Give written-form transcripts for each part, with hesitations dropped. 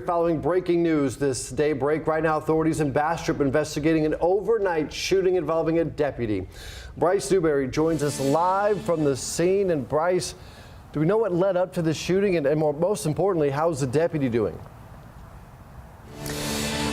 Following breaking news this daybreak, right now authorities in Bastrop investigating an overnight shooting involving a deputy. Bryce Newberry joins us live from the scene. And Bryce, do we know what led up to the shooting, and most importantly, how's the deputy doing?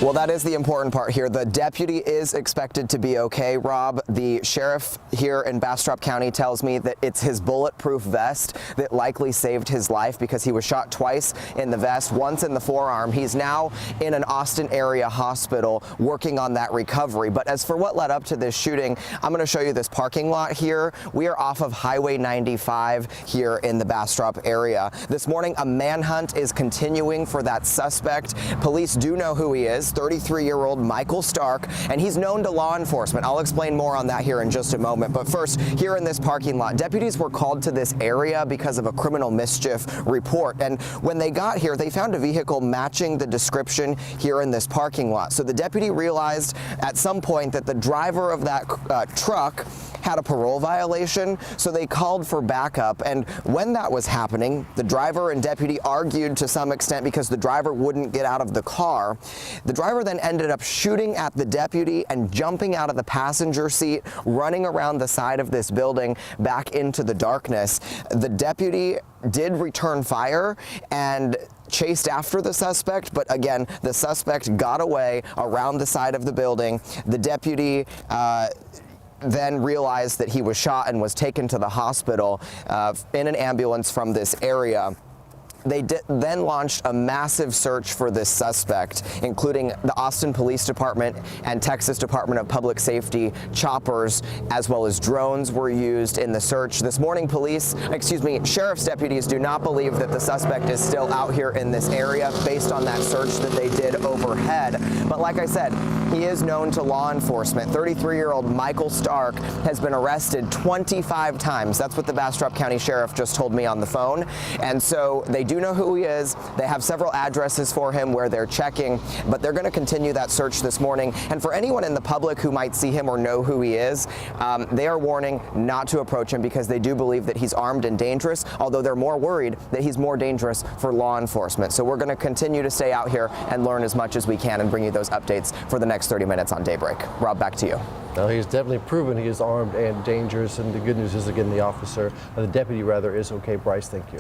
Well, that is the important part here. The deputy is expected to be okay, Rob. The sheriff here in Bastrop County tells me that it's his bulletproof vest that likely saved his life because he was shot twice in the vest, once in the forearm. He's now in an Austin area hospital working on that recovery. But as for what led up to this shooting, I'm going to show you this parking lot here. We are off of Highway 95 here in the Bastrop area. This morning, a manhunt is continuing for that suspect. Police do know who he is. 33-year-old Michael Stark, and he's known to law enforcement. I'll explain more on that here in just a moment. But first, here in this parking lot, deputies were called to this area because of a criminal mischief report. And when they got here, they found a vehicle matching the description here in this parking lot. So the deputy realized at some point that the driver of that truck had a parole violation, so they called for backup. And when that was happening, the driver and deputy argued to some extent because the driver wouldn't get out of the car. The driver then ended up shooting at the deputy and jumping out of the passenger seat, running around the side of this building back into the darkness. The deputy did return fire and chased after the suspect, but again, the suspect got away around the side of the building. The deputy then realized that he was shot and was taken to the hospital in an ambulance from this area. They then launched a massive search for this suspect, including the Austin Police Department and Texas Department of Public Safety choppers, as well as drones were used in the search. This morning, sheriff's deputies do not believe that the suspect is still out here in this area based on that search that they did overhead. But like I said, he is known to law enforcement. 33-year-old Michael Stark has been arrested 25 times. That's what the Bastrop County Sheriff just told me on the phone. And so they do know who he is. They have several addresses for him where they're checking, but they're going to continue that search this morning. And for anyone in the public who might see him or know who he is, they are warning not to approach him because they do believe that he's armed and dangerous, although they're more worried that he's more dangerous for law enforcement. So we're going to continue to stay out here and learn as much as we can and bring you those updates for the next 30 minutes on Daybreak. Rob, back to you. Now, he's definitely proven he is armed and dangerous, and the good news is, again, the deputy is okay. Bryce, thank you.